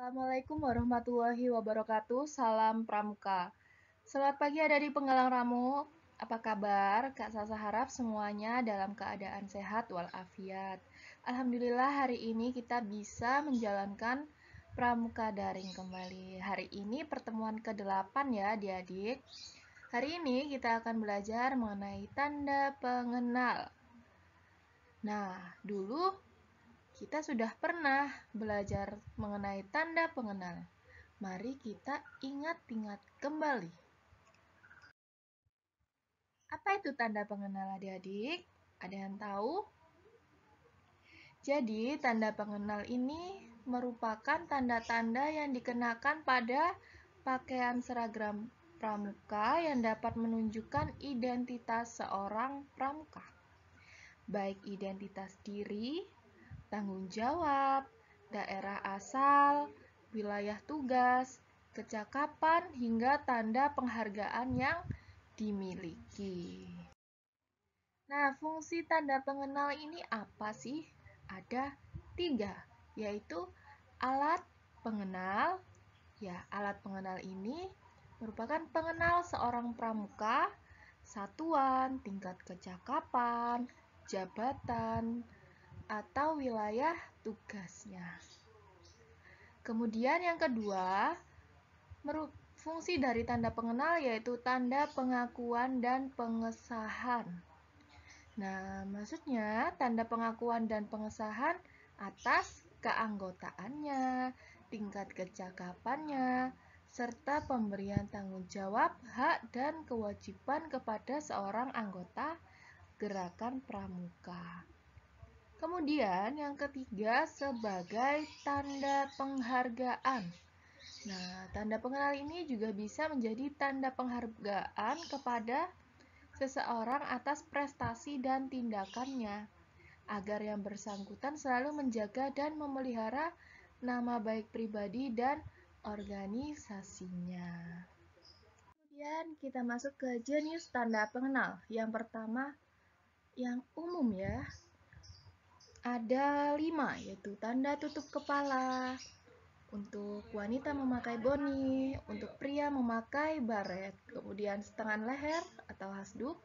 Assalamualaikum warahmatullahi wabarakatuh. Salam Pramuka. Selamat pagi adik penggalang ramu. Apa kabar? Kak Sasa harap semuanya dalam keadaan sehat walafiat. Alhamdulillah hari ini kita bisa menjalankan Pramuka daring kembali. Hari ini pertemuan ke-8 ya adik-adik. Hari ini kita akan belajar mengenai tanda pengenal. Nah, dulu kita sudah pernah belajar mengenai tanda pengenal. Mari kita ingat-ingat kembali. Apa itu tanda pengenal adik-adik? Ada yang tahu? Jadi, tanda pengenal ini merupakan tanda-tanda yang dikenakan pada pakaian seragam pramuka yang dapat menunjukkan identitas seorang pramuka. Baik identitas diri, tanggung jawab, daerah asal, wilayah tugas, kecakapan, hingga tanda penghargaan yang dimiliki. Nah, fungsi tanda pengenal ini apa sih? Ada 3, yaitu alat pengenal. Ya, alat pengenal ini merupakan pengenal seorang pramuka, satuan, tingkat kecakapan, jabatan, atau wilayah tugasnya. Kemudian yang kedua, fungsi dari tanda pengenal yaitu tanda pengakuan dan pengesahan. Nah, maksudnya tanda pengakuan dan pengesahan atas keanggotaannya, tingkat kecakapannya, serta pemberian tanggung jawab, hak, dan kewajiban kepada seorang anggota gerakan pramuka. Kemudian yang ketiga sebagai tanda penghargaan. Nah, tanda pengenal ini juga bisa menjadi tanda penghargaan kepada seseorang atas prestasi dan tindakannya, agar yang bersangkutan selalu menjaga dan memelihara nama baik pribadi dan organisasinya. Kemudian kita masuk ke jenis tanda pengenal. Yang pertama, yang umum ya. Ada 5, yaitu tanda tutup kepala, untuk wanita memakai boni, untuk pria memakai baret, kemudian setengah leher atau hasduk,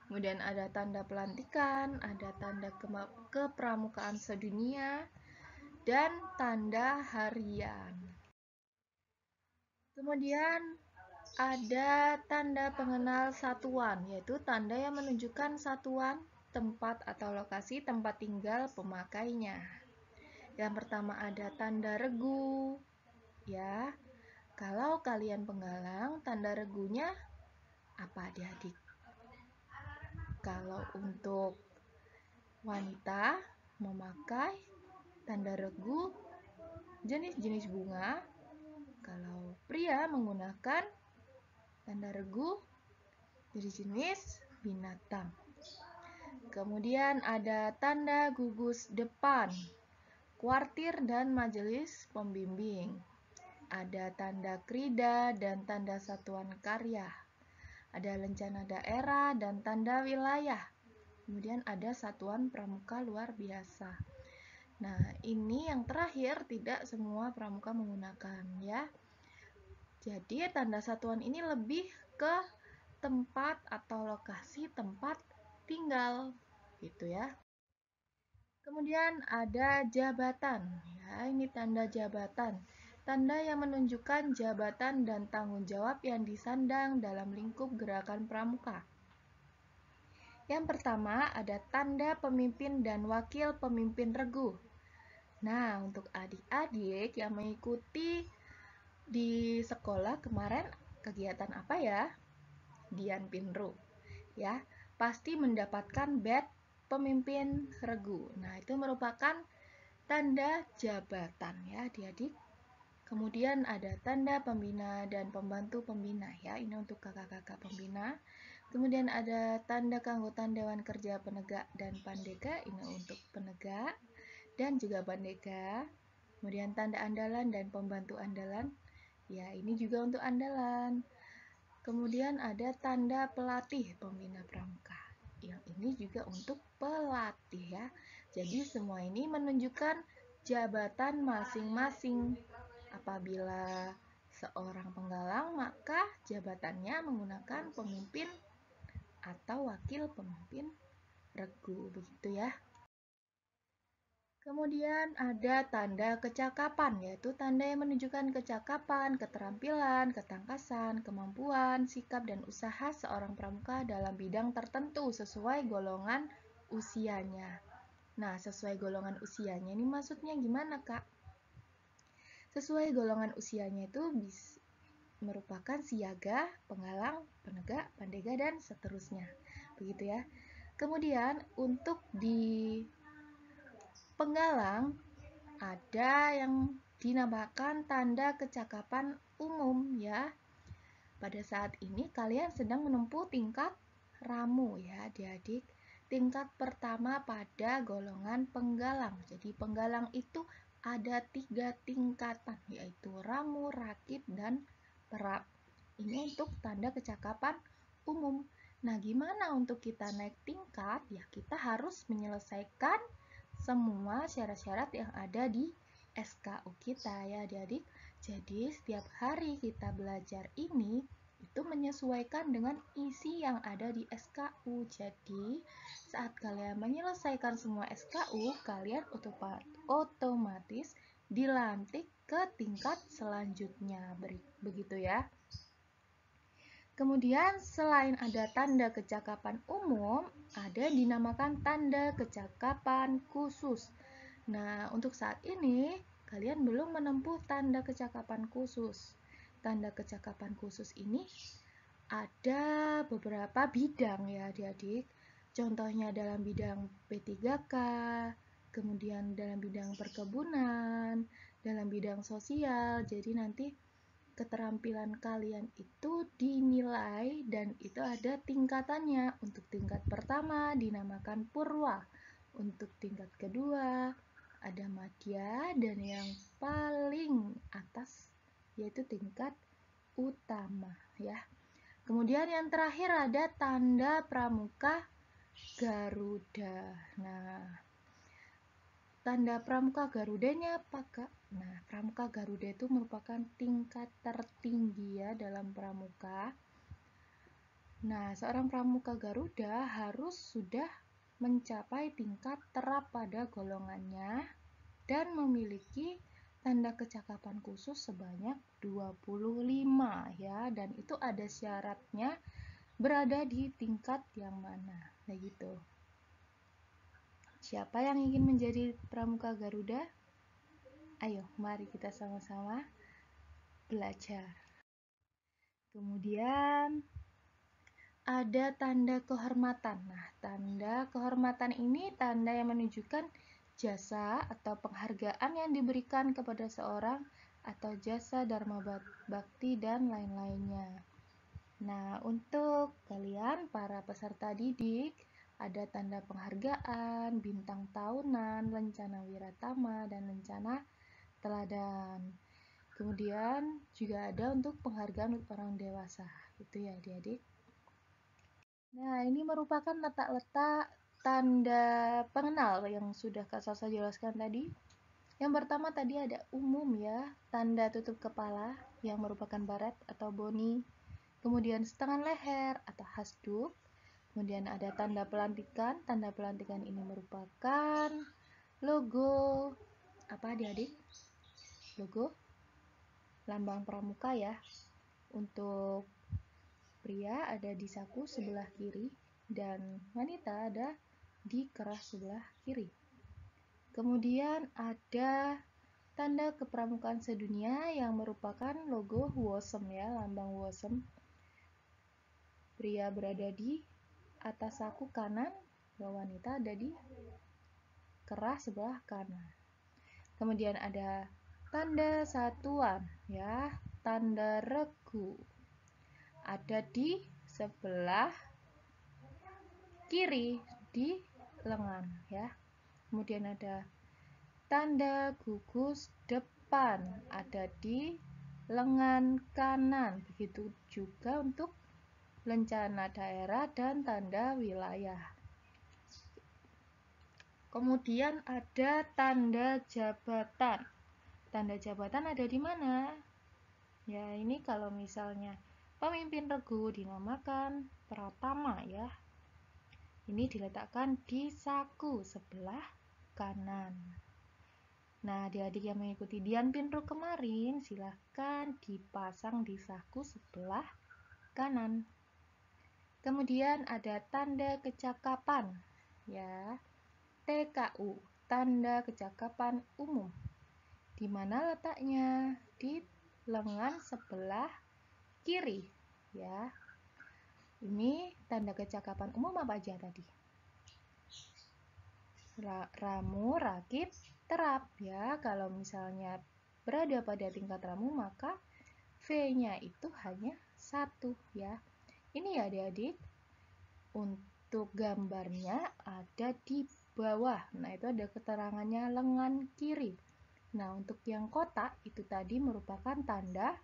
kemudian ada tanda pelantikan, ada tanda kepramukaan sedunia, dan tanda harian. Kemudian ada tanda pengenal satuan, yaitu tanda yang menunjukkan satuan tempat atau lokasi tempat tinggal pemakainya. Yang pertama ada tanda regu. Ya, kalau kalian penggalang, tanda regunya apa adik-adik? Kalau untuk wanita memakai tanda regu jenis-jenis bunga. Kalau pria menggunakan tanda regu jenis-jenis binatang. Kemudian ada tanda gugus depan, kuartir dan majelis pembimbing. Ada tanda krida dan tanda satuan karya. Ada lencana daerah dan tanda wilayah. Kemudian ada satuan pramuka luar biasa. Nah, ini yang terakhir tidak semua pramuka menggunakan ya. Jadi tanda satuan ini lebih ke tempat atau lokasi tempat tinggal gitu ya. Kemudian ada jabatan. Ya, ini tanda jabatan. Tanda yang menunjukkan jabatan dan tanggung jawab yang disandang dalam lingkup gerakan pramuka. Yang pertama ada tanda pemimpin dan wakil pemimpin regu. Nah, untuk adik-adik yang mengikuti di sekolah kemarin kegiatan apa ya? Dian Pinru. Ya, pasti mendapatkan badge pemimpin regu. Nah, itu merupakan tanda jabatan ya, adik-adik. Kemudian ada tanda pembina dan pembantu pembina ya, ini untuk kakak-kakak pembina. Kemudian ada tanda keanggotaan Dewan Kerja Penegak dan Pandega, ini untuk penegak dan juga pandega. Kemudian tanda andalan dan pembantu andalan, ya ini juga untuk andalan. Kemudian ada tanda pelatih pembina pramuka, yang ini juga untuk pelatih ya. Jadi semua ini menunjukkan jabatan masing-masing. apabila seorang penggalang, maka jabatannya menggunakan pemimpin atau wakil pemimpin regu, begitu ya. Kemudian ada tanda kecakapan, yaitu tanda yang menunjukkan kecakapan, keterampilan, ketangkasan, kemampuan, sikap, dan usaha seorang pramuka dalam bidang tertentu sesuai golongan usianya. Nah, sesuai golongan usianya ini maksudnya gimana, Kak? Sesuai golongan usianya itu merupakan siaga, penggalang, penegak, pandega, dan seterusnya. Begitu ya. Kemudian untuk di penggalang ada yang dinamakan tanda kecakapan umum ya. Pada saat ini kalian sedang menempuh tingkat ramu ya adik-adik. Tingkat pertama pada golongan penggalang. Jadi penggalang itu ada 3 tingkatan, yaitu ramu, rakit, dan perap. Ini untuk tanda kecakapan umum. Nah, gimana untuk kita naik tingkat? Ya, kita harus menyelesaikan semua syarat-syarat yang ada di SKU kita ya adik-adik. Jadi setiap hari kita belajar ini itu menyesuaikan dengan isi yang ada di SKU. Jadi saat kalian menyelesaikan semua SKU, kalian otomatis dilantik ke tingkat selanjutnya. Begitu ya. Kemudian selain ada tanda kecakapan umum, ada dinamakan tanda kecakapan khusus. Nah, untuk saat ini kalian belum menempuh tanda kecakapan khusus. Tanda kecakapan khusus ini ada beberapa bidang ya adik-adik. Contohnya dalam bidang P3K, kemudian dalam bidang perkebunan, dalam bidang sosial. Jadi nanti keterampilan kalian itu dinilai dan itu ada tingkatannya. Untuk tingkat pertama dinamakan purwa, untuk tingkat kedua ada madya, dan yang paling atas yaitu tingkat utama ya. Kemudian yang terakhir ada tanda pramuka Garuda. Nah, tanda pramuka Garudanya apa, Kak? Nah, pramuka Garuda itu merupakan tingkat tertinggi ya dalam pramuka. Nah, seorang pramuka Garuda harus sudah mencapai tingkat terap pada golongannya dan memiliki tanda kecakapan khusus sebanyak 25 ya, dan itu ada syaratnya berada di tingkat yang mana. Nah, gitu. Siapa yang ingin menjadi pramuka Garuda? Ayo, mari kita sama-sama belajar. Kemudian ada tanda kehormatan. Nah, tanda kehormatan ini tanda yang menunjukkan jasa atau penghargaan yang diberikan kepada seorang atau jasa dharma bakti dan lain-lainnya. Nah, untuk kalian para peserta didik, ada tanda penghargaan, bintang tahunan, lencana wiratama, dan lencana teladan. Kemudian juga ada untuk penghargaan untuk orang dewasa. Itu ya adik-adik. Nah, ini merupakan letak-letak tanda pengenal yang sudah Kak Sasa jelaskan tadi. Yang pertama tadi ada umum ya, tanda tutup kepala yang merupakan baret atau boni. Kemudian setengah leher atau hasduk. Kemudian ada tanda pelantikan. Tanda pelantikan ini merupakan logo apa adik-adik? Logo lambang pramuka ya. Untuk pria ada di saku sebelah kiri dan wanita ada di kerah sebelah kiri. Kemudian ada tanda kepramukaan sedunia yang merupakan logo WOSEM ya, lambang WOSEM. Pria berada di atas saku kanan, wanita ada di kerah sebelah kanan. Kemudian ada tanda satuan ya, tanda regu. Ada di sebelah kiri di lengan ya. Kemudian ada tanda gugus depan ada di lengan kanan. Begitu juga untuk lencana daerah dan tanda wilayah. Kemudian ada tanda jabatan. tanda jabatan ada di mana? Ya, ini kalau misalnya pemimpin regu dinamakan Pratama ya. Ini diletakkan di saku sebelah kanan. Nah, adik-adik yang mengikuti Dian Pinro kemarin, silahkan dipasang di saku sebelah kanan. Kemudian ada tanda kecakapan, ya, TKU, tanda kecakapan umum. Di mana letaknya? Di lengan sebelah kiri, ya. Ini tanda kecakapan umum apa aja tadi? Ramu, rakit, terap ya. Kalau misalnya berada pada tingkat ramu maka V-nya itu hanya 1 ya. Ini ya adik-adik. Untuk gambarnya ada di bawah. Nah, itu ada keterangannya lengan kiri. Nah, untuk yang kotak itu tadi merupakan tanda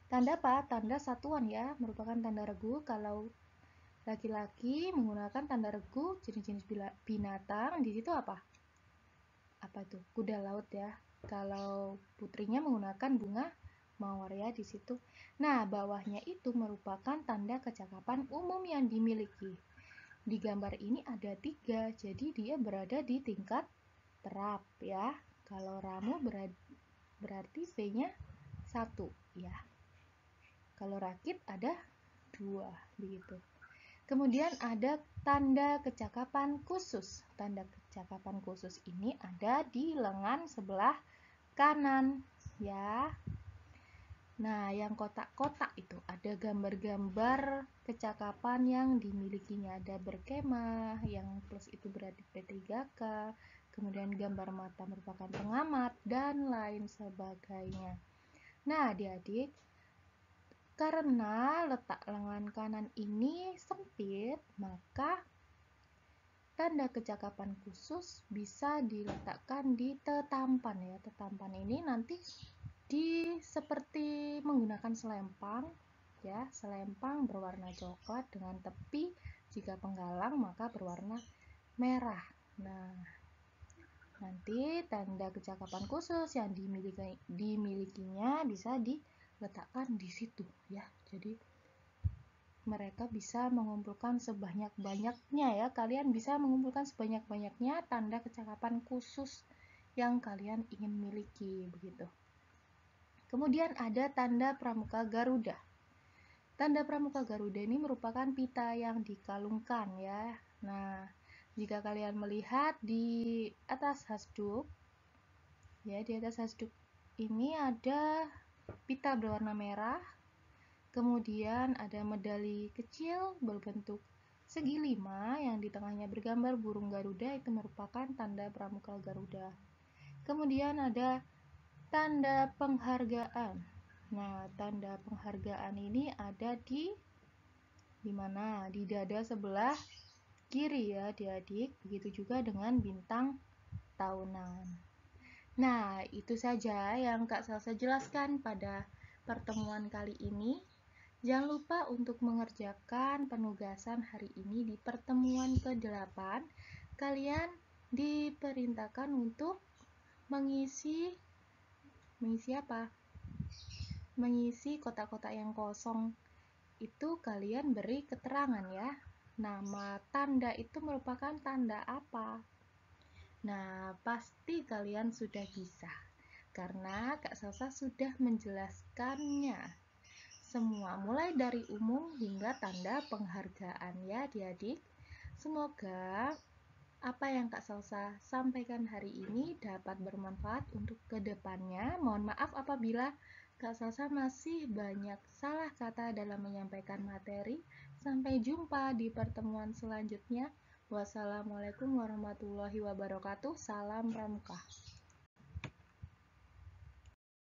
apa? Tanda satuan ya, merupakan tanda regu. Kalau laki-laki menggunakan tanda regu jenis-jenis binatang, di situ apa? Apa tuh? Kuda laut ya. Kalau putrinya menggunakan bunga mawar ya di situ. Nah, bawahnya itu merupakan tanda kecakapan umum yang dimiliki. Di gambar ini ada 3, jadi dia berada di tingkat terap ya. Kalau ramu berarti V-nya 1 ya. Kalau rakit ada 2 begitu. Kemudian ada tanda kecakapan khusus. Tanda kecakapan khusus ini ada di lengan sebelah kanan ya. Nah, yang kotak-kotak itu ada gambar-gambar kecakapan yang dimilikinya. Ada berkemah, yang plus itu berarti P3K, kemudian gambar mata merupakan pengamat, dan lain sebagainya. Nah, adik-adik, karena letak lengan kanan ini sempit, maka tanda kecakapan khusus bisa diletakkan di tetampan ya. Tetampan ini nanti seperti menggunakan selempang ya, selempang berwarna coklat dengan tepi jika penggalang maka berwarna merah. Nah, nanti tanda kecakapan khusus yang dimilikinya bisa diletakkan di situ ya. Jadi mereka bisa mengumpulkan sebanyak-banyaknya ya. Kalian bisa mengumpulkan sebanyak-banyaknya tanda kecakapan khusus yang kalian ingin miliki begitu. Kemudian ada tanda Pramuka Garuda. Tanda Pramuka Garuda ini merupakan pita yang dikalungkan ya. Nah, jika kalian melihat di atas hasduk, ya di atas hasduk ini ada pita berwarna merah, kemudian ada medali kecil berbentuk segi 5 yang di tengahnya bergambar burung Garuda, itu merupakan tanda Pramuka Garuda. Kemudian ada tanda penghargaan. Nah, tanda penghargaan ini ada di mana? Di dada sebelah kiri ya, adik-adik. Begitu juga dengan bintang tahunan. Nah, itu saja yang Kak Salsa jelaskan pada pertemuan kali ini. Jangan lupa untuk mengerjakan penugasan hari ini di pertemuan ke-8. Kalian diperintahkan untuk mengisi apa? Mengisi kotak-kotak yang kosong itu kalian beri keterangan ya. Nama tanda itu merupakan tanda apa? Nah, pasti kalian sudah bisa. Karena Kak Salsa sudah menjelaskannya. Semua mulai dari umum hingga tanda penghargaan ya adik-adik. Semoga apa yang Kak Salsa sampaikan hari ini dapat bermanfaat untuk kedepannya. Mohon maaf apabila Kak Salsa masih banyak salah kata dalam menyampaikan materi. Sampai jumpa di pertemuan selanjutnya. Wassalamualaikum warahmatullahi wabarakatuh. Salam Pramuka.